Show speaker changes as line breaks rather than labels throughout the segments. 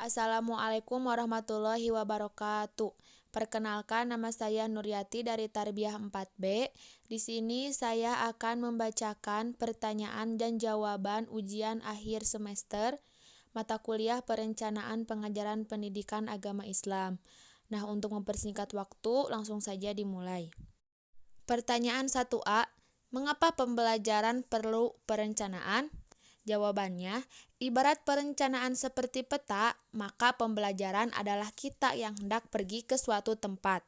Assalamualaikum warahmatullahi wabarakatuh. Perkenalkan, nama saya Nuryati dari Tarbiyah 4B. Di sini saya akan membacakan pertanyaan dan jawaban ujian akhir semester mata kuliah Perencanaan Pengajaran Pendidikan Agama Islam. Nah, untuk mempersingkat waktu, langsung saja dimulai. Pertanyaan 1A, mengapa pembelajaran perlu perencanaan? Jawabannya, ibarat perencanaan seperti peta, maka pembelajaran adalah kita yang hendak pergi ke suatu tempat.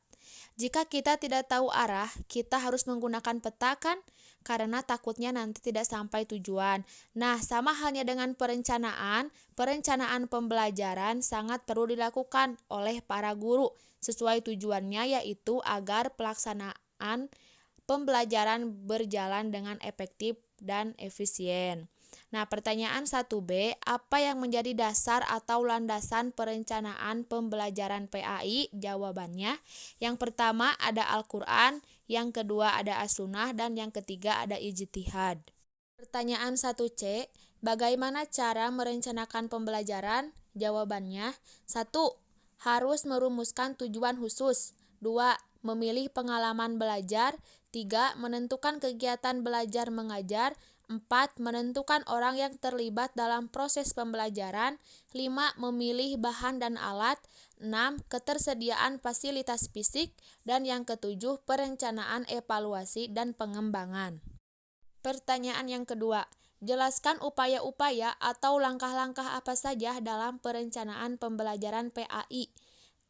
Jika kita tidak tahu arah, kita harus menggunakan peta kan? Karena takutnya nanti tidak sampai tujuan. Nah, sama halnya dengan perencanaan pembelajaran sangat perlu dilakukan oleh para guru sesuai tujuannya, yaitu agar pelaksanaan pembelajaran berjalan dengan efektif dan efisien. Nah, pertanyaan 1B, apa yang menjadi dasar atau landasan perencanaan pembelajaran PAI? Jawabannya, yang pertama ada Al-Quran, yang kedua ada As-Sunnah, dan yang ketiga ada Ijtihad. Pertanyaan 1C, bagaimana cara merencanakan pembelajaran? Jawabannya, 1. Harus merumuskan tujuan khusus. 2. Memilih pengalaman belajar. 3. Menentukan kegiatan belajar mengajar. 4. Menentukan orang yang terlibat dalam proses pembelajaran. 5. Memilih bahan dan alat. 6. Ketersediaan fasilitas fisik. Dan yang ketujuh, perencanaan evaluasi dan pengembangan. Pertanyaan yang kedua, jelaskan upaya-upaya atau langkah-langkah apa saja dalam perencanaan pembelajaran PAI.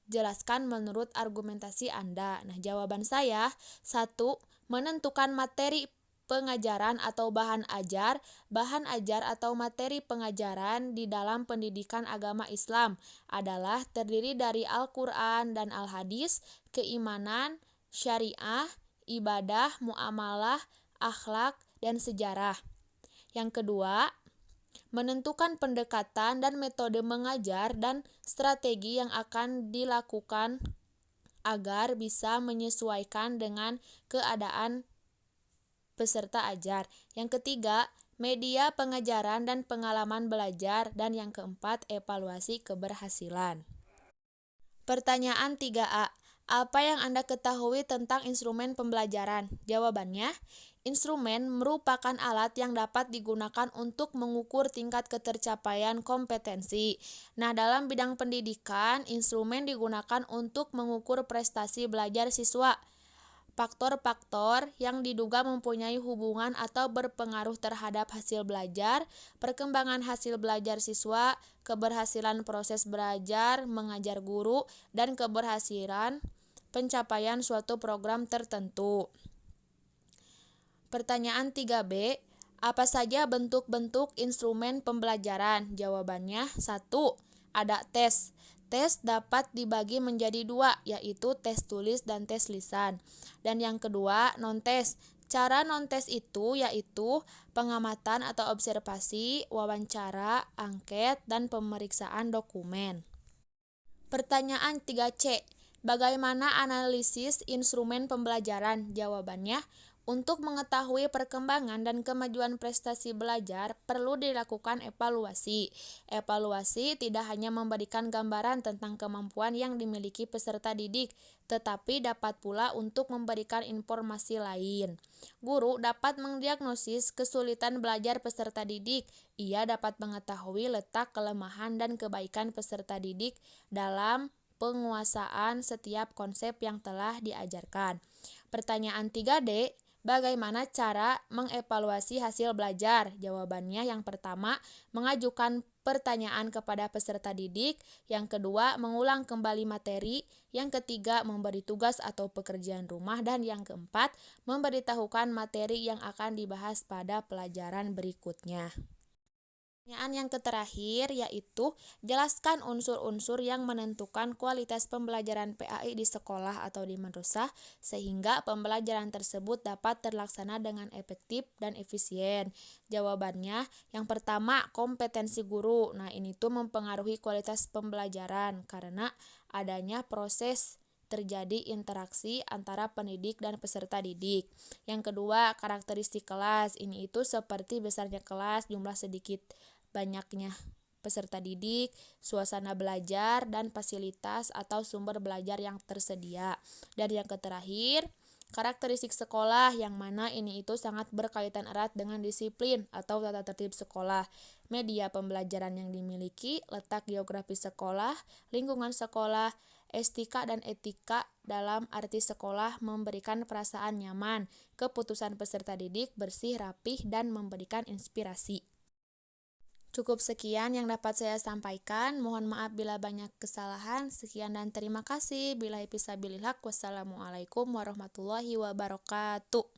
Jelaskan menurut argumentasi Anda. Nah, jawaban saya, 1. Menentukan materi pengajaran atau bahan ajar atau materi pengajaran di dalam pendidikan agama Islam adalah terdiri dari Al-Quran dan Al-Hadis, keimanan, syariah, ibadah, muamalah, akhlak, dan sejarah. Yang kedua, menentukan pendekatan dan metode mengajar dan strategi yang akan dilakukan agar bisa menyesuaikan dengan keadaan peserta ajar. Yang ketiga, media pengajaran dan pengalaman belajar. Dan yang keempat, evaluasi keberhasilan. Pertanyaan 3A, apa yang Anda ketahui tentang instrumen pembelajaran? Jawabannya, instrumen merupakan alat yang dapat digunakan untuk mengukur tingkat ketercapaian kompetensi. Nah, dalam bidang pendidikan, instrumen digunakan untuk mengukur prestasi belajar siswa. Faktor-faktor yang diduga mempunyai hubungan atau berpengaruh terhadap hasil belajar, perkembangan hasil belajar siswa, keberhasilan proses belajar, mengajar guru, dan keberhasilan pencapaian suatu program tertentu. Pertanyaan 3B, apa saja bentuk-bentuk instrumen pembelajaran? Jawabannya, 1. Ada tes. Tes dapat dibagi menjadi 2, yaitu tes tulis dan tes lisan. Dan yang kedua, non-tes. Cara non-tes itu yaitu pengamatan atau observasi, wawancara, angket, dan pemeriksaan dokumen. Pertanyaan 3C, bagaimana analisis instrumen pembelajaran? Jawabannya, untuk mengetahui perkembangan dan kemajuan prestasi belajar, perlu dilakukan evaluasi. Evaluasi tidak hanya memberikan gambaran tentang kemampuan yang dimiliki peserta didik, tetapi dapat pula untuk memberikan informasi lain. Guru dapat mendiagnosis kesulitan belajar peserta didik. Ia dapat mengetahui letak kelemahan dan kebaikan peserta didik dalam penguasaan setiap konsep yang telah diajarkan. Pertanyaan 3D, bagaimana cara mengevaluasi hasil belajar? Jawabannya, yang pertama, mengajukan pertanyaan kepada peserta didik. Yang kedua, mengulang kembali materi. Yang ketiga, memberi tugas atau pekerjaan rumah. Dan yang keempat, memberitahukan materi yang akan dibahas pada pelajaran berikutnya. Pertanyaan yang terakhir yaitu, jelaskan unsur-unsur yang menentukan kualitas pembelajaran PAI di sekolah atau di madrasah sehingga pembelajaran tersebut dapat terlaksana dengan efektif dan efisien. Jawabannya, yang pertama, kompetensi guru. Nah, ini tuh mempengaruhi kualitas pembelajaran karena adanya proses terjadi interaksi antara pendidik dan peserta didik. Yang kedua, karakteristik kelas. Ini itu seperti besarnya kelas, jumlah sedikit banyaknya peserta didik, suasana belajar, dan fasilitas atau sumber belajar yang tersedia. Dan yang terakhir, karakteristik sekolah yang mana ini itu sangat berkaitan erat dengan disiplin atau tata tertib sekolah, media pembelajaran yang dimiliki, letak geografis sekolah, lingkungan sekolah, estetika dan etika dalam arti sekolah memberikan perasaan nyaman, keputusan peserta didik bersih, rapih, dan memberikan inspirasi. Cukup sekian yang dapat saya sampaikan. Mohon maaf bila banyak kesalahan. Sekian dan terima kasih. Billahi fisabilillah. Wassalamualaikum warahmatullahi wabarakatuh.